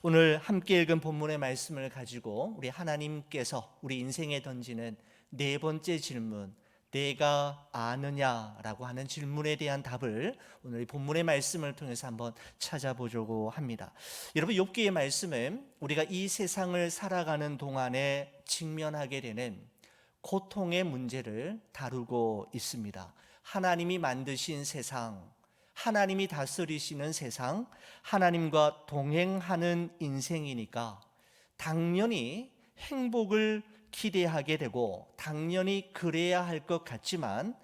오늘 함께 읽은 본문의 말씀을 가지고 우리 하나님께서 우리 인생에 던지는 네 번째 질문, 내가 아느냐라고 하는 질문에 대한 답을 오늘 이 본문의 말씀을 통해서 한번 찾아보려고 합니다. 여러분, 욥기의 말씀은 우리가 이 세상을 살아가는 동안에 직면하게 되는 고통의 문제를 다루고 있습니다. 하나님이 만드신 세상, 하나님이 다스리시는 세상, 하나님과 동행하는 인생이니까 당연히 행복을 기대하게 되고 당연히 그래야 할 것 같지만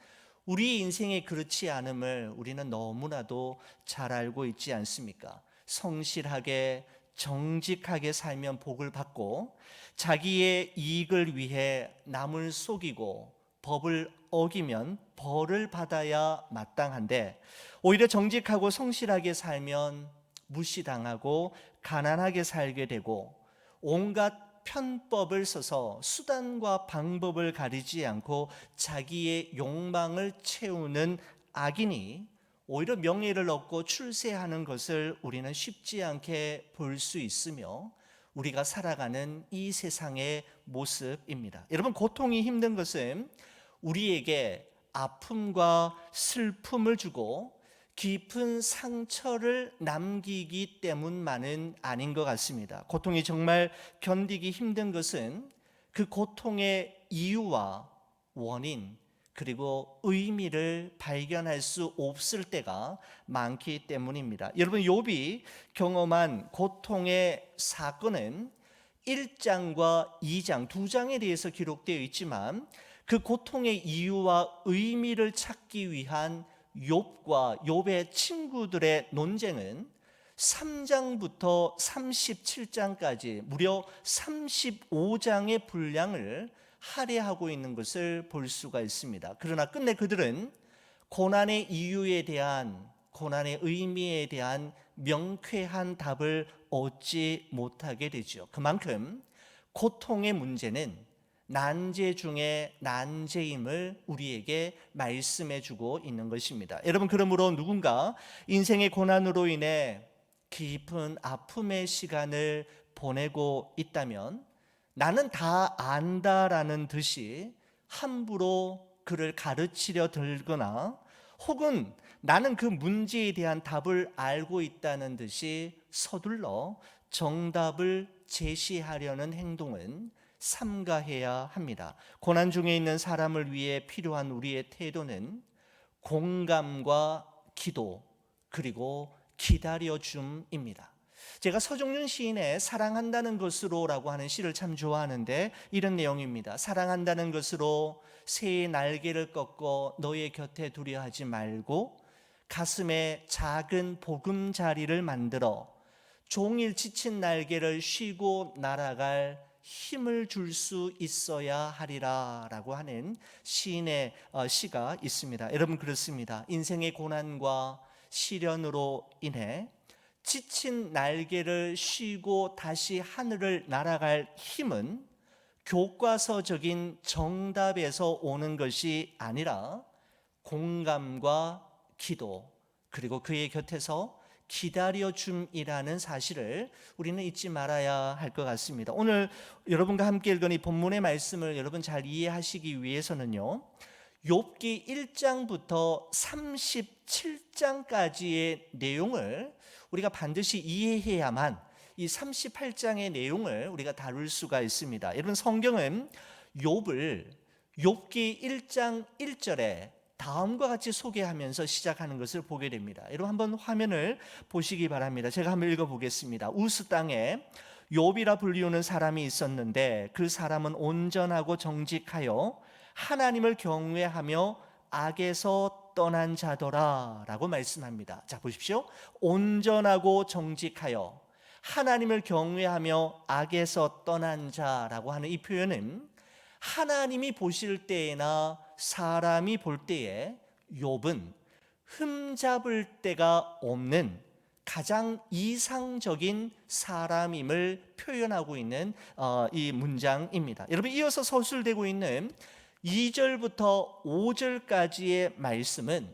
우리 인생에 그렇지 않음을 우리는 너무나도 잘 알고 있지 않습니까? 성실하게 정직하게 살면 복을 받고 자기의 이익을 위해 남을 속이고 법을 어기면 벌을 받아야 마땅한데 오히려 정직하고 성실하게 살면 무시당하고 가난하게 살게 되고 온갖 편법을 써서 수단과 방법을 가리지 않고 자기의 욕망을 채우는 악인이 오히려 명예를 얻고 출세하는 것을 우리는 쉽지 않게 볼 수 있으며 우리가 살아가는 이 세상의 모습입니다. 여러분, 고통이 힘든 것은 우리에게 아픔과 슬픔을 주고 깊은 상처를 남기기 때문만은 아닌 것 같습니다. 고통이 정말 견디기 힘든 것은 그 고통의 이유와 원인 그리고 의미를 발견할 수 없을 때가 많기 때문입니다. 여러분, 욥이 경험한 고통의 사건은 1장과 2장 두 장에 대해서 기록되어 있지만 그 고통의 이유와 의미를 찾기 위한 욥과 욥의 친구들의 논쟁은 3장부터 37장까지 무려 35장의 분량을 할애하고 있는 것을 볼 수가 있습니다. 그러나 끝내 그들은 고난의 이유에 대한, 고난의 의미에 대한 명쾌한 답을 얻지 못하게 되죠. 그만큼 고통의 문제는 난제 중에 난제임을 우리에게 말씀해 주고 있는 것입니다. 여러분, 그러므로 누군가 인생의 고난으로 인해 깊은 아픔의 시간을 보내고 있다면 나는 다 안다라는 듯이 함부로 그를 가르치려 들거나 혹은 나는 그 문제에 대한 답을 알고 있다는 듯이 서둘러 정답을 제시하려는 행동은 삼가해야 합니다. 고난 중에 있는 사람을 위해 필요한 우리의 태도는 공감과 기도 그리고 기다려줌입니다. 제가 서정윤 시인의 사랑한다는 것으로라고 하는 시를 참 좋아하는데 이런 내용입니다. 사랑한다는 것으로 새의 날개를 꺾고 너의 곁에 두려 하지 말고 가슴에 작은 보금자리를 만들어 종일 지친 날개를 쉬고 날아갈 힘을 줄 수 있어야 하리라 라고 하는 시인의 시가 있습니다. 여러분, 그렇습니다. 인생의 고난과 시련으로 인해 지친 날개를 쉬고 다시 하늘을 날아갈 힘은 교과서적인 정답에서 오는 것이 아니라 공감과 기도 그리고 그의 곁에서 기다려줌이라는 사실을 우리는 잊지 말아야 할 것 같습니다. 오늘 여러분과 함께 읽은 이 본문의 말씀을 여러분 잘 이해하시기 위해서는요, 욥기 1장부터 37장까지의 내용을 우리가 반드시 이해해야만 이 38장의 내용을 우리가 다룰 수가 있습니다. 여러분, 성경은 욥기 1장 1절에 다음과 같이 소개하면서 시작하는 것을 보게 됩니다. 여러분, 한번 화면을 보시기 바랍니다. 제가 한번 읽어보겠습니다. 우스 땅에 욥이라 불리우는 사람이 있었는데 그 사람은 온전하고 정직하여 하나님을 경외하며 악에서 떠난 자더라 라고 말씀합니다. 자, 보십시오. 온전하고 정직하여 하나님을 경외하며 악에서 떠난 자라고 하는 이 표현은 하나님이 보실 때나 사람이 볼 때에 욥은 흠잡을 데가 없는 가장 이상적인 사람임을 표현하고 있는 이 문장입니다. 여러분, 이어서 서술되고 있는 2절부터 5절까지의 말씀은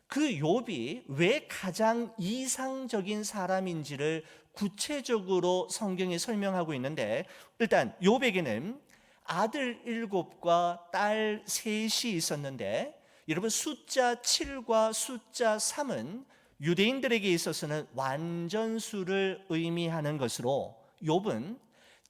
그 욥이 왜 가장 이상적인 사람인지를 구체적으로 성경이 설명하고 있는데, 일단 욥에게는 아들 7과 딸 3이 있었는데, 여러분 숫자 7과 숫자 3은 유대인들에게 있어서는 완전수를 의미하는 것으로 욥은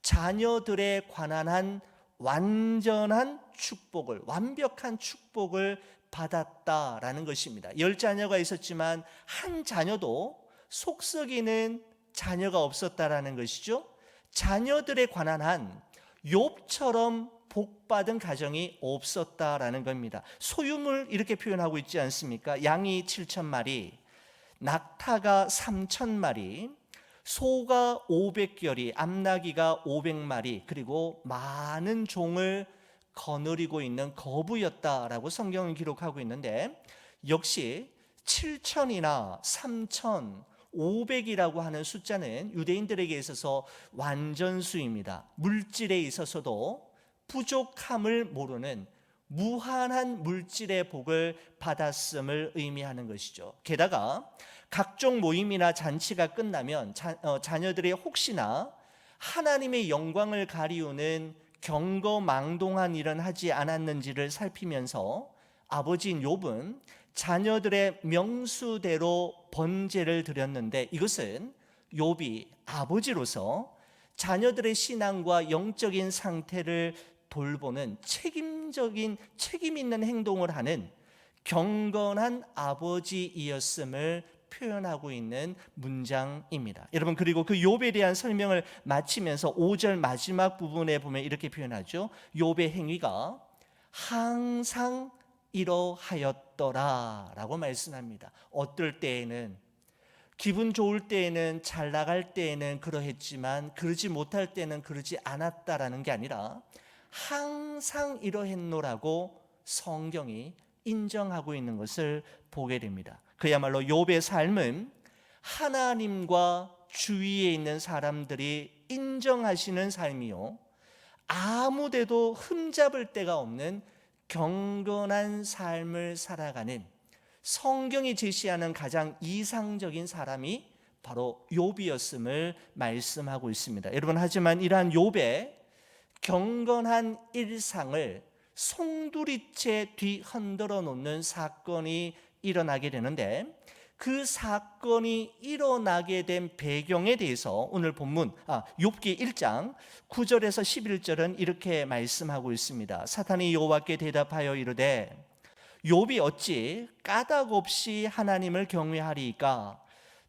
자녀들에 관한 한 완전한 축복을, 완벽한 축복을 받았다라는 것입니다. 10자녀가 있었지만 한 자녀도 속썩이는 자녀가 없었다라는 것이죠. 자녀들에 관한 한 욥처럼 복받은 가정이 없었다라는 겁니다. 소유물 이렇게 표현하고 있지 않습니까? 양이 7,000마리, 낙타가 3,000마리, 소가 500결이, 암나귀가 500마리, 그리고 많은 종을 거느리고 있는 거부였다라고 성경은 기록하고 있는데, 역시 7,000이나 3,000, 500이라고 하는 숫자는 유대인들에게 있어서 완전수입니다. 물질에 있어서도 부족함을 모르는 무한한 물질의 복을 받았음을 의미하는 것이죠. 게다가 각종 모임이나 잔치가 끝나면 자녀들이 혹시나 하나님의 영광을 가리우는 경거망동한 일은 하지 않았는지를 살피면서 아버지인 욥은 자녀들의 명수대로 번제를 드렸는데, 이것은 욥이 아버지로서 자녀들의 신앙과 영적인 상태를 돌보는 책임 있는 행동을 하는 경건한 아버지이었음을 표현하고 있는 문장입니다. 여러분, 그리고 그 욥에 대한 설명을 마치면서 5절 마지막 부분에 보면 이렇게 표현하죠. 욥의 행위가 항상 이러하였더라 라고 말씀합니다. 어떨 때에는, 기분 좋을 때에는, 잘 나갈 때에는 그러했지만 그러지 못할 때는 그러지 않았다라는 게 아니라 항상 이러했노라고 성경이 인정하고 있는 것을 보게 됩니다. 그야말로 욥의 삶은 하나님과 주위에 있는 사람들이 인정하시는 삶이요, 아무데도 흠잡을 데가 없는 경건한 삶을 살아가는, 성경이 제시하는 가장 이상적인 사람이 바로 욥이었음을 말씀하고 있습니다. 여러분, 하지만 이러한 욥의 경건한 일상을 송두리째 뒤흔들어 놓는 사건이 일어나게 되는데, 그 사건이 일어나게 된 배경에 대해서 오늘 본문 욥기 1장 9절에서 11절은 이렇게 말씀하고 있습니다. 사탄이 여호와께 대답하여 이르되 욥이 어찌 까닭 없이 하나님을 경외하리이까?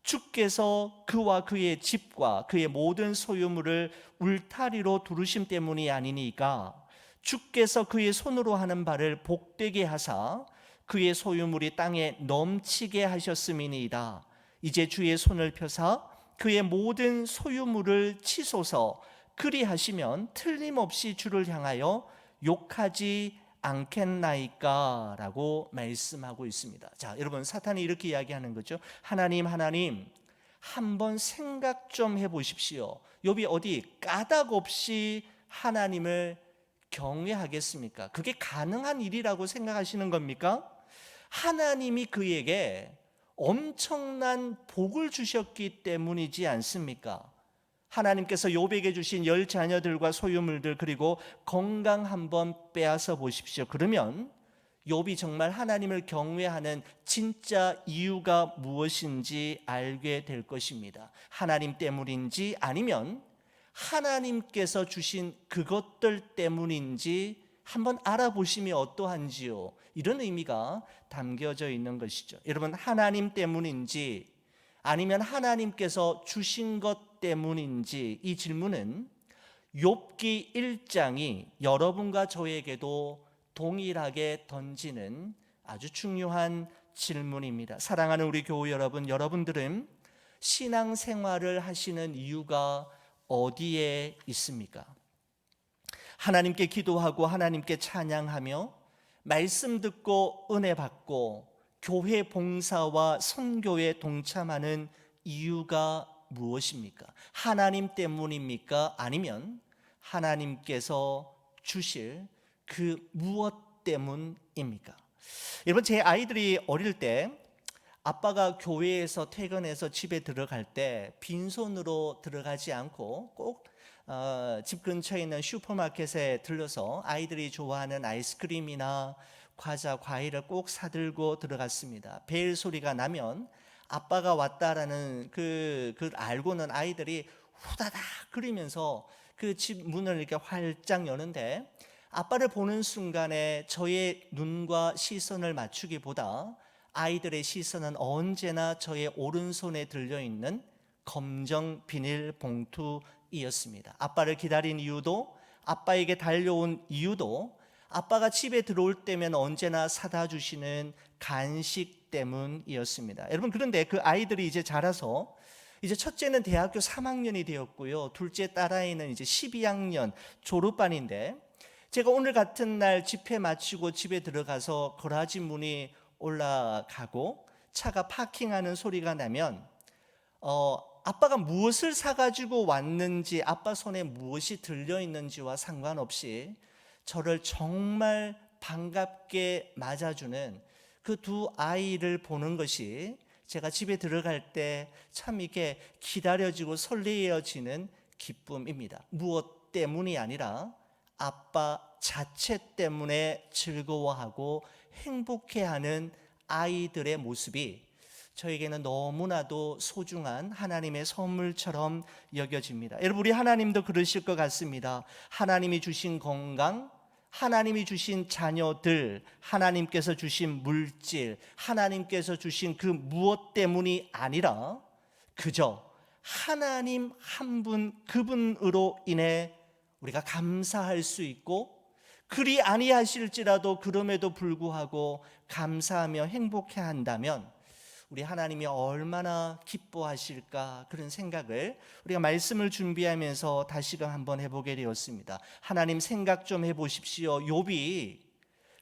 주께서 그와 그의 집과 그의 모든 소유물을 울타리로 두르심 때문이 아니니까? 주께서 그의 손으로 하는 바를 복되게 하사 그의 소유물이 땅에 넘치게 하셨음이니이다. 이제 주의 손을 펴사 그의 모든 소유물을 치소서. 그리하시면 틀림없이 주를 향하여 욕하지 않겠나이까? 라고 말씀하고 있습니다. 자, 여러분, 사탄이 이렇게 이야기하는 거죠. 하나님 한번 생각 좀 해보십시오. 욥이 어디 까닭 없이 하나님을 경외하겠습니까? 그게 가능한 일이라고 생각하시는 겁니까? 하나님이 그에게 엄청난 복을 주셨기 때문이지 않습니까? 하나님께서 욥에게 주신 10자녀들과 소유물들, 그리고 건강 한번 빼앗아 보십시오. 그러면 욥이 정말 하나님을 경외하는 진짜 이유가 무엇인지 알게 될 것입니다. 하나님 때문인지 아니면 하나님께서 주신 그것들 때문인지 한번 알아보시면 어떠한지요? 이런 의미가 담겨져 있는 것이죠. 여러분, 하나님 때문인지 아니면 하나님께서 주신 것 때문인지, 이 질문은 욥기 1장이 여러분과 저에게도 동일하게 던지는 아주 중요한 질문입니다. 사랑하는 우리 교우 여러분, 여러분들은 신앙생활을 하시는 이유가 어디에 있습니까? 하나님께 기도하고 하나님께 찬양하며 말씀 듣고 은혜 받고 교회 봉사와 선교에 동참하는 이유가 무엇입니까? 하나님 때문입니까? 아니면 하나님께서 주실 그 무엇 때문입니까? 여러분, 제 아이들이 어릴 때 아빠가 교회에서 퇴근해서 집에 들어갈 때 빈손으로 들어가지 않고 꼭 집 근처에 있는 슈퍼마켓에 들러서 아이들이 좋아하는 아이스크림이나 과자, 과일을 꼭 사들고 들어갔습니다. 벨 소리가 나면 아빠가 왔다라는 그 알고는 아이들이 후다닥 그리면서 그 집 문을 이렇게 활짝 여는데, 아빠를 보는 순간에 저의 눈과 시선을 맞추기보다 아이들의 시선은 언제나 저의 오른손에 들려있는 검정 비닐봉투이었습니다. 아빠를 기다린 이유도, 아빠에게 달려온 이유도 아빠가 집에 들어올 때면 언제나 사다 주시는 간식 때문이었습니다. 여러분, 그런데 그 아이들이 이제 자라서 이제 첫째는 대학교 3학년이 되었고요. 둘째 딸아이는 이제 12학년 졸업반인데, 제가 오늘 같은 날 집회 마치고 집에 들어가서 거라지 문이 올라가고 차가 파킹하는 소리가 나면 아빠가 무엇을 사가지고 왔는지, 아빠 손에 무엇이 들려있는지와 상관없이 저를 정말 반갑게 맞아주는 그 두 아이를 보는 것이 제가 집에 들어갈 때 참 이렇게 기다려지고 설레어지는 기쁨입니다. 무엇 때문이 아니라 아빠 자체 때문에 즐거워하고 행복해하는 아이들의 모습이 저에게는 너무나도 소중한 하나님의 선물처럼 여겨집니다. 여러분, 우리 하나님도 그러실 것 같습니다. 하나님이 주신 건강, 하나님이 주신 자녀들, 하나님께서 주신 물질, 하나님께서 주신 그 무엇 때문이 아니라 그저 하나님 한 분, 그분으로 인해 우리가 감사할 수 있고, 그리 아니하실지라도 그럼에도 불구하고 감사하며 행복해 한다면 우리 하나님이 얼마나 기뻐하실까, 그런 생각을 우리가 말씀을 준비하면서 다시금 한번 해보게 되었습니다. 하나님 생각 좀 해보십시오. 욥이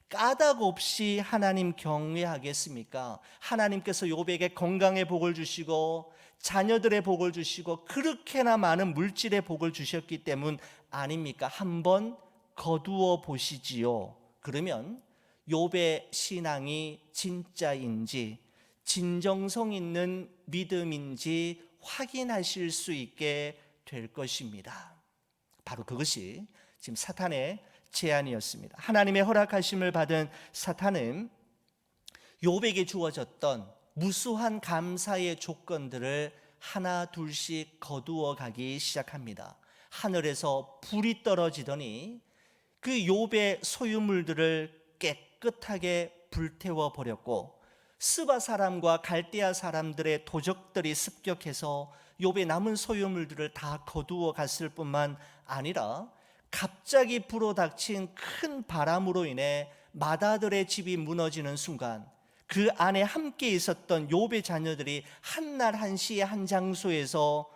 까닭 없이 하나님 경외하겠습니까? 하나님께서 욥에게 건강의 복을 주시고 자녀들의 복을 주시고 그렇게나 많은 물질의 복을 주셨기 때문 아닙니까? 한번 거두어 보시지요. 그러면 욥의 신앙이 진짜인지, 진정성 있는 믿음인지 확인하실 수 있게 될 것입니다. 바로 그것이 지금 사탄의 제안이었습니다. 하나님의 허락하심을 받은 사탄은 욥에게 주어졌던 무수한 감사의 조건들을 하나 둘씩 거두어 가기 시작합니다. 하늘에서 불이 떨어지더니 그 욥의 소유물들을 깨끗하게 불태워 버렸고, 스바 사람과 갈대아 사람들의 도적들이 습격해서 욥의 남은 소유물들을 다 거두어 갔을 뿐만 아니라 갑자기 불어닥친 큰 바람으로 인해 마다들의 집이 무너지는 순간 그 안에 함께 있었던 욥의 자녀들이 한날 한시에 한 장소에서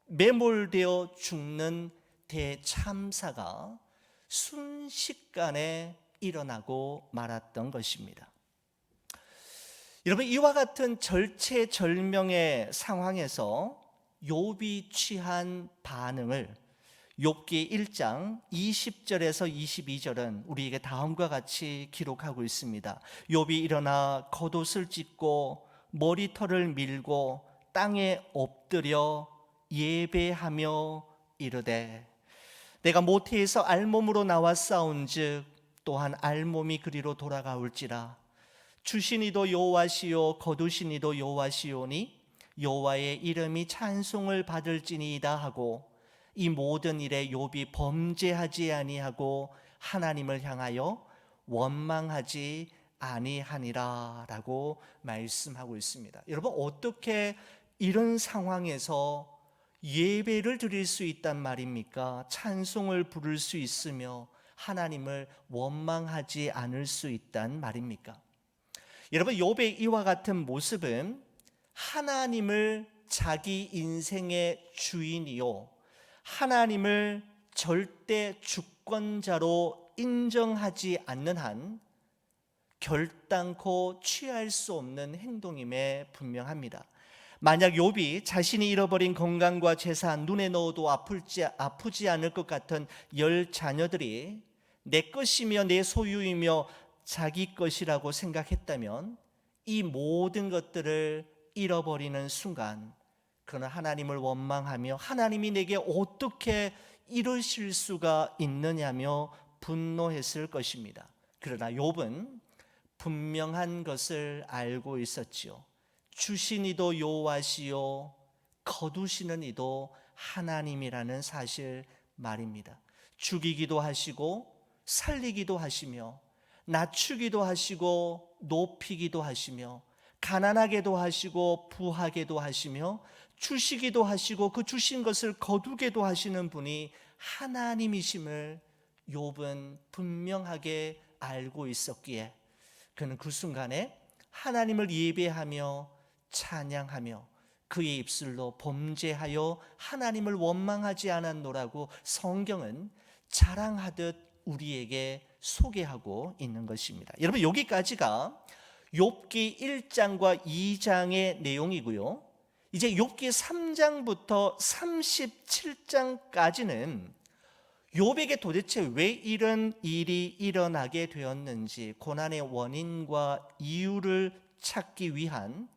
매몰되어 죽는 대참사가 순식간에 일어나고 말았던 것입니다. 여러분, 이와 같은 절체절명의 상황에서 욥이 취한 반응을 욥기 1장 20절에서 22절은 우리에게 다음과 같이 기록하고 있습니다. 욥이 일어나 겉옷을 찢고 머리털을 밀고 땅에 엎드려 예배하며 이르되, 내가 모태에서 알몸으로 나왔사온즉 또한 알몸이 그리로 돌아가올지라. 주시니도 여호와시요 거두시니도 여호와시오니 여호와의 이름이 찬송을 받을지니이다 하고, 이 모든 일에 욥이 범죄하지 아니하고 하나님을 향하여 원망하지 아니하니라 라고 말씀하고 있습니다. 여러분, 어떻게 이런 상황에서 예배를 드릴 수 있단 말입니까? 찬송을 부를 수 있으며 하나님을 원망하지 않을 수 있단 말입니까? 여러분, 욥의 이와 같은 모습은 하나님을 자기 인생의 주인이요, 하나님을 절대 주권자로 인정하지 않는 한 결단코 취할 수 없는 행동임에 분명합니다. 만약 욥이 자신이 잃어버린 건강과 재산, 눈에 넣어도 아프지 않을 것 같은 10 자녀들이 내 것이며 내 소유이며 자기 것이라고 생각했다면 이 모든 것들을 잃어버리는 순간 그는 하나님을 원망하며 하나님이 내게 어떻게 이러실 수가 있느냐며 분노했을 것입니다. 그러나 욥은 분명한 것을 알고 있었지요. 주신 이도 여호와시요 거두시는 이도 하나님이라는 사실 말입니다. 죽이기도 하시고 살리기도 하시며 낮추기도 하시고 높이기도 하시며 가난하게도 하시고 부하게도 하시며 주시기도 하시고 그 주신 것을 거두게도 하시는 분이 하나님이심을 욥은 분명하게 알고 있었기에 그는 그 순간에 하나님을 예배하며 찬양하며 그의 입술로 범죄하여 하나님을 원망하지 않았노라고 성경은 자랑하듯 우리에게 소개하고 있는 것입니다. 여러분, 여기까지가 욥기 1장과 2장의 내용이고요. 이제 욥기 3장부터 37장까지는 욥에게 도대체 왜 이런 일이 일어나게 되었는지 고난의 원인과 이유를 찾기 위한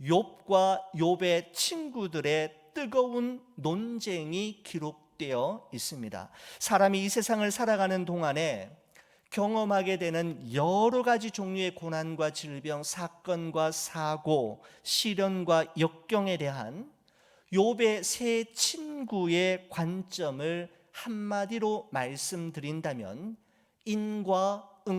욥과 욥의 친구들의 뜨거운 논쟁이 기록되어 있습니다. 사람이 이 세상을 살아가는 동안에 경험하게 되는 여러 가지 종류의 고난과 질병, 사건과 사고, 시련과 역경에 대한 욥의 세 친구의 관점을 한마디로 말씀드린다면 인과응보입니다.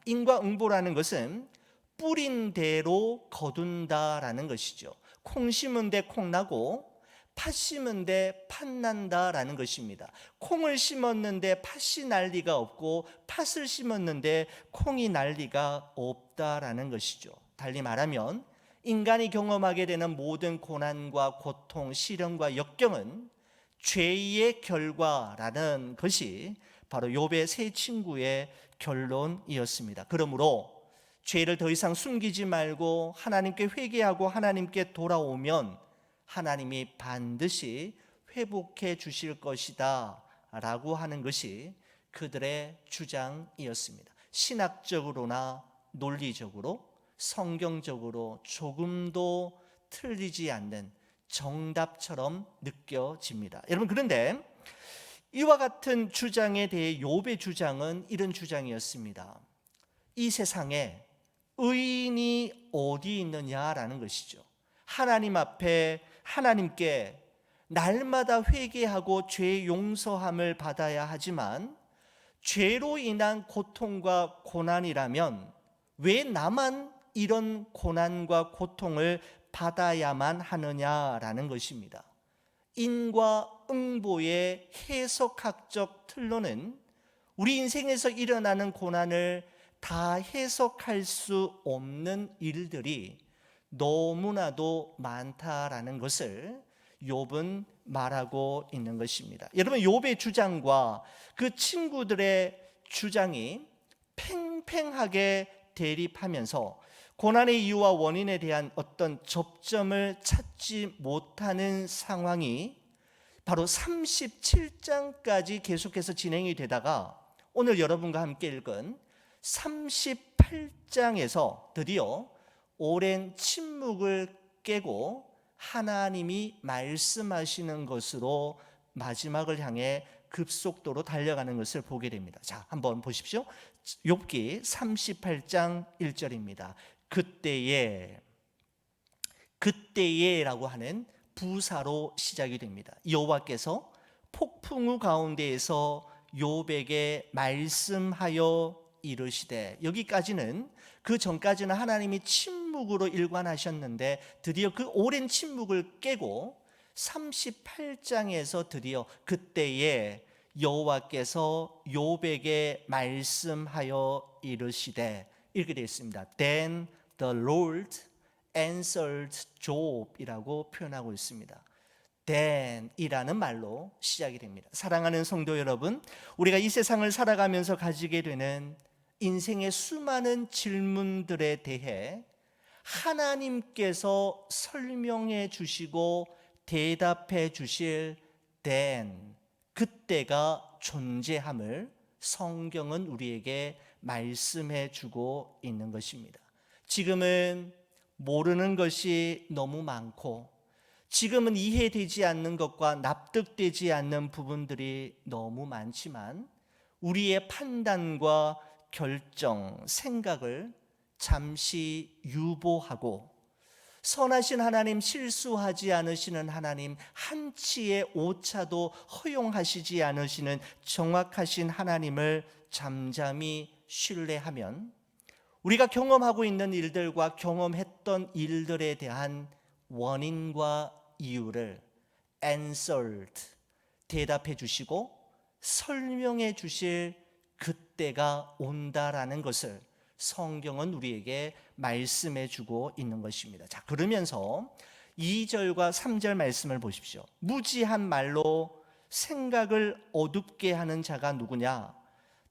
인과응보라는 것은 뿌린 대로 거둔다라는 것이죠. 콩 심은 데 콩 나고 팥 심은 데 팥 난다라는 것입니다. 콩을 심었는데 팥이 날 리가 없고 팥을 심었는데 콩이 날 리가 없다라는 것이죠. 달리 말하면 인간이 경험하게 되는 모든 고난과 고통, 시련과 역경은 죄의 결과라는 것이 바로 욥의 세 친구의 결론이었습니다. 그러므로 죄를 더 이상 숨기지 말고 하나님께 회개하고 하나님께 돌아오면 하나님이 반드시 회복해 주실 것이다 라고 하는 것이 그들의 주장이었습니다. 신학적으로나 논리적으로 성경적으로 조금도 틀리지 않는 정답처럼 느껴집니다. 여러분, 그런데 이와 같은 주장에 대해 욥의 주장은 이런 주장이었습니다. 이 세상에 의인이 어디 있느냐라는 것이죠. 하나님 앞에 하나님께 날마다 회개하고 죄 용서함을 받아야 하지만 죄로 인한 고통과 고난이라면 왜 나만 이런 고난과 고통을 받아야만 하느냐라는 것입니다. 인과응보의 해석학적 틀로는 우리 인생에서 일어나는 고난을 다 해석할 수 없는 일들이 너무나도 많다라는 것을 욥은 말하고 있는 것입니다. 여러분, 욥의 주장과 그 친구들의 주장이 팽팽하게 대립하면서 고난의 이유와 원인에 대한 어떤 접점을 찾지 못하는 상황이 바로 37장까지 계속해서 진행이 되다가 오늘 여러분과 함께 읽은 38장에서 드디어 오랜 침묵을 깨고 하나님이 말씀하시는 것으로 마지막을 향해 급속도로 달려가는 것을 보게 됩니다. 자, 한번 보십시오. 욥기 38장 1절입니다. 그때에라고 하는 부사로 시작이 됩니다. 여호와께서 폭풍우 가운데에서 욥에게 말씀하여 이르시되, 여기까지는 그 전까지는 하나님이 침묵으로 일관하셨는데 드디어 그 오랜 침묵을 깨고 38장에서 드디어 그때에 여호와께서 욥에게 말씀하여 이르시되 이렇게 되어 있습니다. Then the Lord answered Job이라고 표현하고 있습니다. then 이라는 말로 시작이 됩니다. 사랑하는 성도 여러분, 우리가 이 세상을 살아가면서 가지게 되는 인생의 수많은 질문들에 대해 하나님께서 설명해 주시고 대답해 주실 then, 그때가 존재함을 성경은 우리에게 말씀해 주고 있는 것입니다. 지금은 모르는 것이 너무 많고, 지금은 이해되지 않는 것과 납득되지 않는 부분들이 너무 많지만, 우리의 판단과 결정, 생각을 잠시 유보하고, 선하신 하나님, 실수하지 않으시는 하나님, 한치의 오차도 허용하시지 않으시는 정확하신 하나님을 잠잠히 신뢰하면, 우리가 경험하고 있는 일들과 경험했던 일들에 대한 원인과 이유를 answered, 대답해 주시고 설명해 주실 그때가 온다라는 것을 성경은 우리에게 말씀해 주고 있는 것입니다. 자, 그러면서 2절과 3절 말씀을 보십시오. 무지한 말로 생각을 어둡게 하는 자가 누구냐?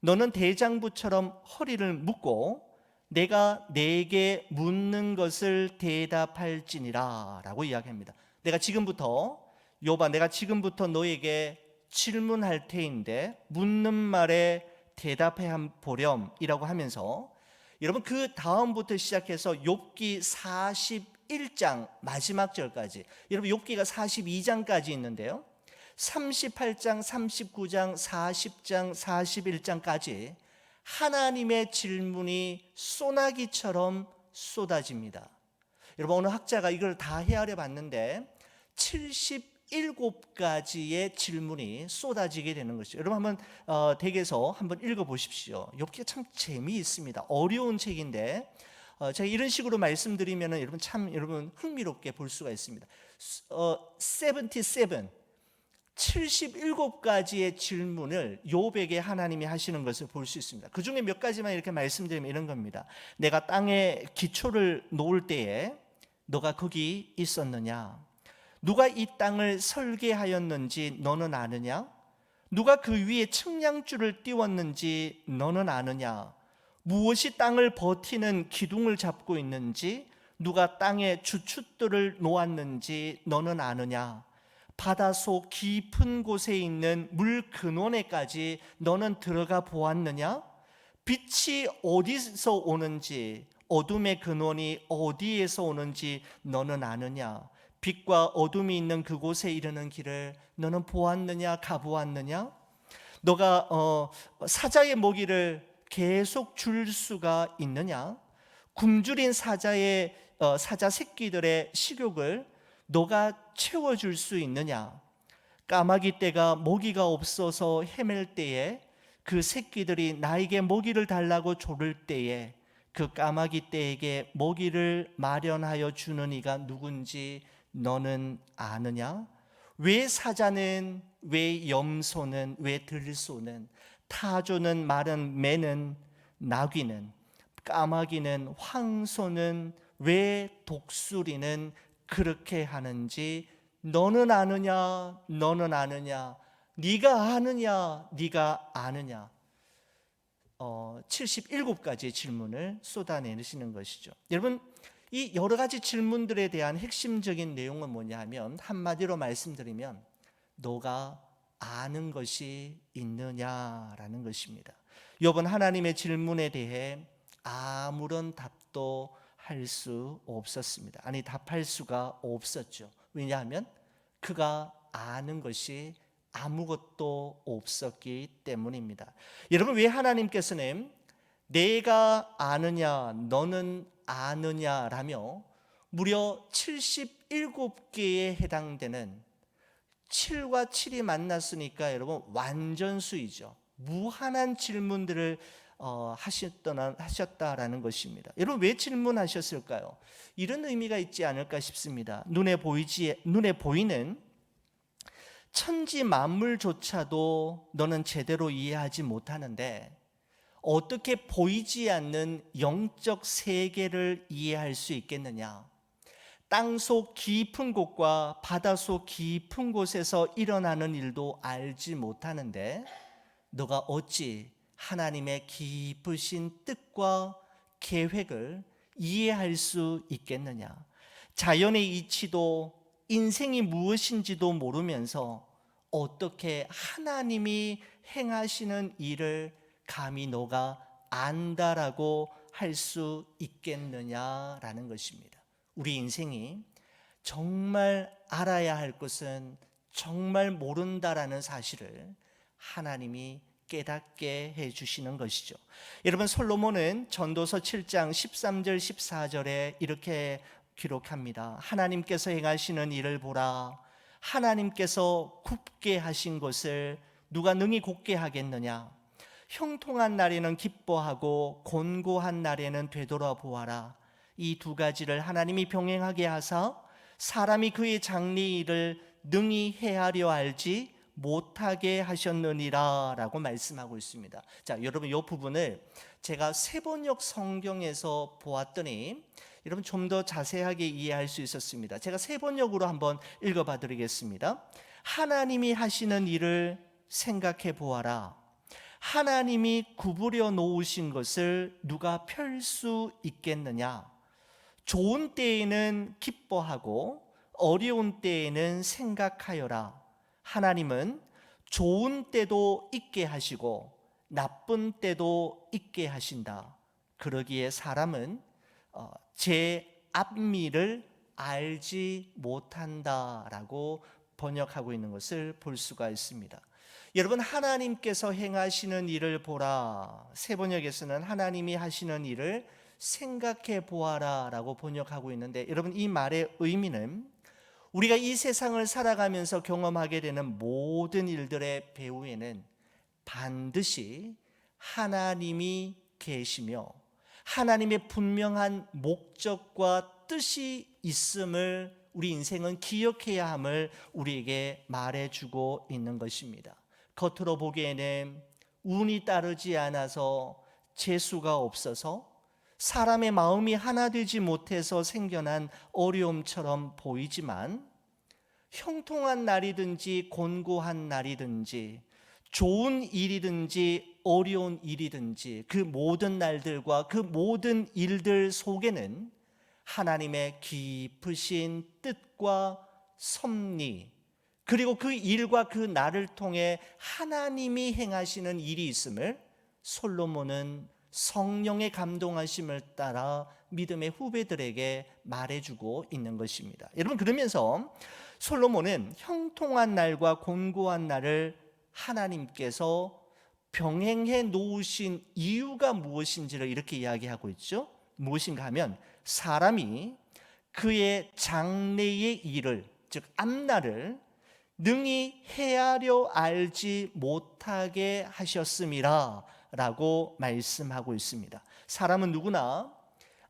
너는 대장부처럼 허리를 묶고 내가 내게 묻는 것을 대답할지니라 라고 이야기합니다. 내가 지금부터 너에게 질문할 테인데 묻는 말에 대답해 보렴 이라고 하면서, 여러분 그 다음부터 시작해서 욥기 41장 마지막 절까지, 여러분 욥기가 42장까지 있는데요, 38장, 39장, 40장, 41장까지 하나님의 질문이 소나기처럼 쏟아집니다. 여러분 어느 학자가 이걸 다 헤아려 봤는데 77가지의 질문이 쏟아지게 되는 것이죠. 여러분 한번 댁에서 한번 읽어보십시오. 욥기가 참 재미있습니다. 어려운 책인데 제가 이런 식으로 말씀드리면 여러분 흥미롭게 볼 수가 있습니다. 77가지의 질문을 욥에게 하나님이 하시는 것을 볼 수 있습니다. 그 중에 몇 가지만 이렇게 말씀드리면 이런 겁니다. 내가 땅에 기초를 놓을 때에 너가 거기 있었느냐? 누가 이 땅을 설계하였는지 너는 아느냐? 누가 그 위에 측량줄을 띄웠는지 너는 아느냐? 무엇이 땅을 버티는 기둥을 잡고 있는지, 누가 땅에 주춧돌을 놓았는지 너는 아느냐? 바다 속 깊은 곳에 있는 물 근원에까지 너는 들어가 보았느냐? 빛이 어디서 오는지, 어둠의 근원이 어디에서 오는지 너는 아느냐? 빛과 어둠이 있는 그곳에 이르는 길을 너는 보았느냐? 가보았느냐? 너가 사자의 먹이를 계속 줄 수가 있느냐? 굶주린 사자 새끼들의 식욕을 너가 채워줄 수 있느냐? 까마귀 떼가 먹이가 없어서 헤맬 때에 그 새끼들이 나에게 먹이를 달라고 조를 때에 그 까마귀 떼에게 먹이를 마련하여 주는 이가 누군지 너는 아느냐? 왜 사자는, 왜 염소는, 왜 들소는, 타조는, 마른 매는, 나귀는, 까마귀는, 황소는, 왜 독수리는 그렇게 하는지 너는 아느냐? 너는 아느냐? 네가 아느냐? 네가 아느냐? 77가지의 질문을 쏟아내시는 것이죠. 여러분 이 여러 가지 질문들에 대한 핵심적인 내용은 뭐냐 하면, 한마디로 말씀드리면 너가 아는 것이 있느냐라는 것입니다. 욥은 하나님의 질문에 대해 아무런 답도 할 수 없었습니다. 아니 답할 수가 없었죠. 왜냐하면 그가 아는 것이 아무것도 없었기 때문입니다. 여러분 왜 하나님께서는 내가 아느냐 너는 아느냐라며 무려 77개에 해당되는 7과 7이 만났으니까 여러분 완전수이죠. 무한한 질문들을 하셨다라는 것입니다. 여러분 왜 질문하셨을까요? 이런 의미가 있지 않을까 싶습니다. 눈에 보이는 천지 만물조차도 너는 제대로 이해하지 못하는데 어떻게 보이지 않는 영적 세계를 이해할 수 있겠느냐? 땅속 깊은 곳과 바다 속 깊은 곳에서 일어나는 일도 알지 못하는데 너가 어찌 하나님의 깊으신 뜻과 계획을 이해할 수 있겠느냐? 자연의 이치도 인생이 무엇인지도 모르면서 어떻게 하나님이 행하시는 일을 감히 너가 안다라고 할 수 있겠느냐라는 것입니다. 우리 인생이 정말 알아야 할 것은 정말 모른다라는 사실을 하나님이 깨닫게 해주시는 것이죠. 여러분, 솔로몬은 전도서 7장 13절 14절에 이렇게 기록합니다. 하나님께서 행하시는 일을 보라. 하나님께서 굽게 하신 것을 누가 능히 곱게 하겠느냐. 형통한 날에는 기뻐하고 곤고한 날에는 되돌아보아라. 이 두 가지를 하나님이 병행하게 하사 사람이 그의 장래 일을 능히 헤아려 알지 못하게 하셨느니라 라고 말씀하고 있습니다. 자, 여러분, 이 부분을 제가 세번역 성경에서 보았더니 여러분 좀 더 자세하게 이해할 수 있었습니다. 제가 세번역으로 한번 읽어봐 드리겠습니다. 하나님이 하시는 일을 생각해 보아라. 하나님이 구부려 놓으신 것을 누가 펼 수 있겠느냐. 좋은 때에는 기뻐하고 어려운 때에는 생각하여라. 하나님은 좋은 때도 있게 하시고 나쁜 때도 있게 하신다. 그러기에 사람은 제 앞미를 알지 못한다라고 번역하고 있는 것을 볼 수가 있습니다. 여러분, 하나님께서 행하시는 일을 보라. 새 번역에서는 하나님이 하시는 일을 생각해 보아라 라고 번역하고 있는데, 여러분, 이 말의 의미는 우리가 이 세상을 살아가면서 경험하게 되는 모든 일들의 배후에는 반드시 하나님이 계시며 하나님의 분명한 목적과 뜻이 있음을 우리 인생은 기억해야 함을 우리에게 말해주고 있는 것입니다. 겉으로 보기에는 운이 따르지 않아서 재수가 없어서 사람의 마음이 하나 되지 못해서 생겨난 어려움처럼 보이지만, 형통한 날이든지 곤고한 날이든지 좋은 일이든지 어려운 일이든지 그 모든 날들과 그 모든 일들 속에는 하나님의 깊으신 뜻과 섭리, 그리고 그 일과 그 날을 통해 하나님이 행하시는 일이 있음을 솔로몬은 성령의 감동하심을 따라 믿음의 후배들에게 말해주고 있는 것입니다. 여러분, 그러면서 솔로몬은 형통한 날과 곤고한 날을 하나님께서 병행해 놓으신 이유가 무엇인지를 이렇게 이야기하고 있죠. 무엇인가 하면 사람이 그의 장래의 일을, 즉 앞날을 능히 헤아려 알지 못하게 하셨음이라 라고 말씀하고 있습니다. 사람은 누구나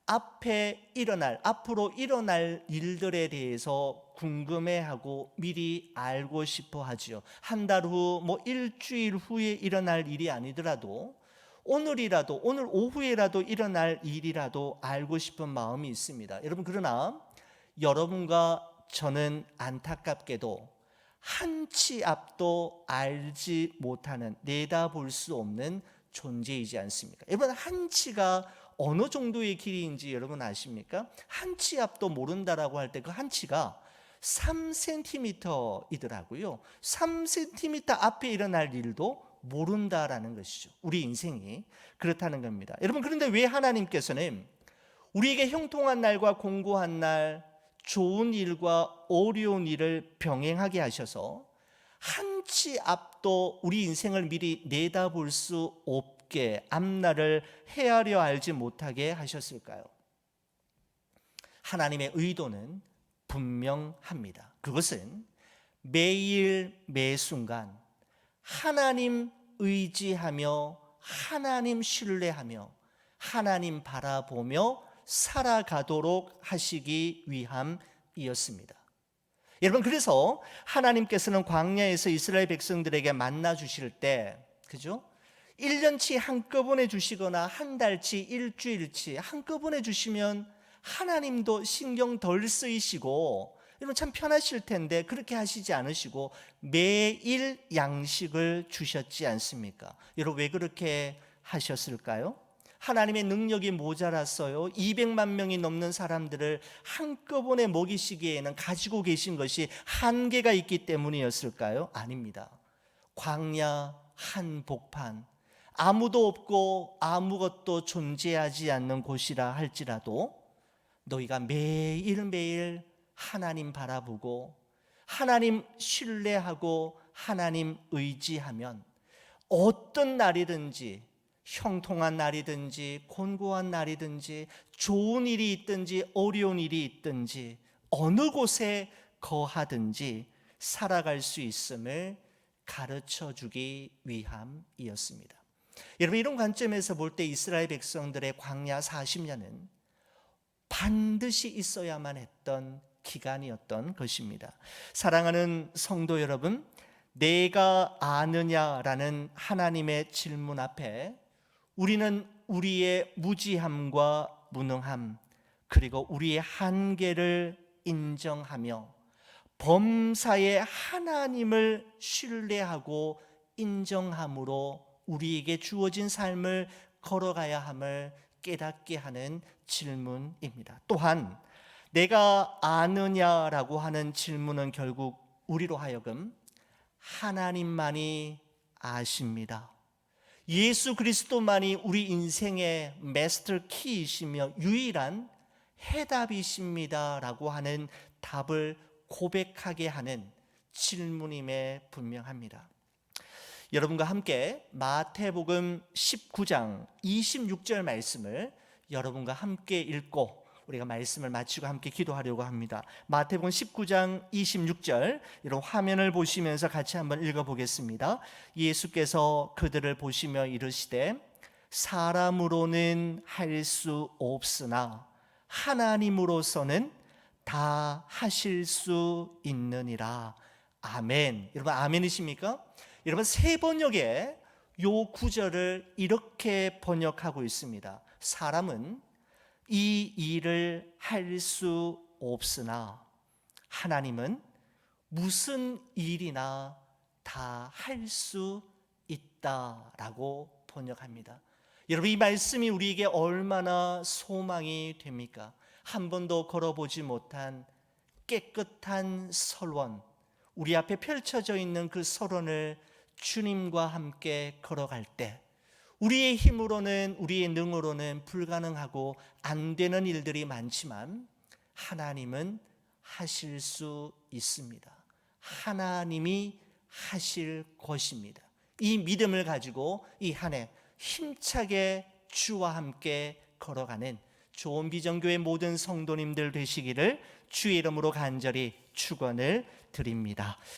앞으로 일어날 일들에 대해서 궁금해하고 미리 알고 싶어 하죠. 한 달 후, 일주일 후에 일어날 일이 아니더라도 오늘이라도, 오늘 오후에라도 일어날 일이라도 알고 싶은 마음이 있습니다. 여러분, 그러나 여러분과 저는 안타깝게도 한치 앞도 알지 못하는, 내다볼 수 없는 존재이지 않습니까? 여러분, 한치가 어느 정도의 길이인지 여러분 아십니까? 한치 앞도 모른다라고 할 때 그 한치가 3cm이더라고요. 3cm 앞에 일어날 일도 모른다라는 것이죠. 우리 인생이 그렇다는 겁니다. 여러분, 그런데 왜 하나님께서는 우리에게 형통한 날과 곤고한 날, 좋은 일과 어려운 일을 병행하게 하셔서 한치 앞도 우리 인생을 미리 내다볼 수 없게, 앞날을 헤아려 알지 못하게 하셨을까요? 하나님의 의도는 분명합니다. 그것은 매일 매순간 하나님 의지하며 하나님 신뢰하며 하나님 바라보며 살아가도록 하시기 위함이었습니다. 여러분, 그래서 하나님께서는 광야에서 이스라엘 백성들에게 만나 주실 때, 그죠? 1년치 한꺼번에 주시거나 한 달치, 일주일치 한꺼번에 주시면 하나님도 신경 덜 쓰이시고 여러분 참 편하실 텐데 그렇게 하시지 않으시고 매일 양식을 주셨지 않습니까? 여러분, 왜 그렇게 하셨을까요? 하나님의 능력이 모자랐어요. 200만 명이 넘는 사람들을 한꺼번에 먹이시기에는 가지고 계신 것이 한계가 있기 때문이었을까요? 아닙니다. 광야 한복판, 아무도 없고 아무것도 존재하지 않는 곳이라 할지라도 너희가 매일매일 하나님 바라보고 하나님 신뢰하고 하나님 의지하면 어떤 날이든지, 형통한 날이든지 곤고한 날이든지 좋은 일이 있든지 어려운 일이 있든지 어느 곳에 거하든지 살아갈 수 있음을 가르쳐 주기 위함이었습니다. 여러분, 이런 관점에서 볼 때 이스라엘 백성들의 광야 40년은 반드시 있어야만 했던 기간이었던 것입니다. 사랑하는 성도 여러분, 내가 아느냐라는 하나님의 질문 앞에 우리는 우리의 무지함과 무능함, 그리고 우리의 한계를 인정하며 범사의 하나님을 신뢰하고 인정함으로 우리에게 주어진 삶을 걸어가야 함을 깨닫게 하는 질문입니다. 또한 내가 아느냐라고 하는 질문은 결국 우리로 하여금 하나님만이 아십니다, 예수 그리스도만이 우리 인생의 마스터 키이시며 유일한 해답이십니다 라고 하는 답을 고백하게 하는 질문임에 분명합니다. 여러분과 함께 마태복음 19장 26절 말씀을 여러분과 함께 읽고 우리가 말씀을 마치고 함께 기도하려고 합니다. 마태복음 19장 26절, 여러분 화면을 보시면서 같이 한번 읽어보겠습니다. 예수께서 그들을 보시며 이르시되 사람으로는 할 수 없으나 하나님으로서는 다 하실 수 있느니라. 아멘. 여러분 아멘이십니까? 여러분 세 번역에 요 구절을 이렇게 번역하고 있습니다. 사람은 이 일을 할 수 없으나 하나님은 무슨 일이나 다 할 수 있다라고 번역합니다. 여러분 이 말씀이 우리에게 얼마나 소망이 됩니까? 한 번도 걸어보지 못한 깨끗한 설원, 우리 앞에 펼쳐져 있는 그 설원을 주님과 함께 걸어갈 때 우리의 힘으로는, 우리의 능으로는 불가능하고 안 되는 일들이 많지만 하나님은 하실 수 있습니다. 하나님이 하실 것입니다. 이 믿음을 가지고 이 한 해 힘차게 주와 함께 걸어가는 좋은 비전교회 모든 성도님들 되시기를 주의 이름으로 간절히 축원을 드립니다.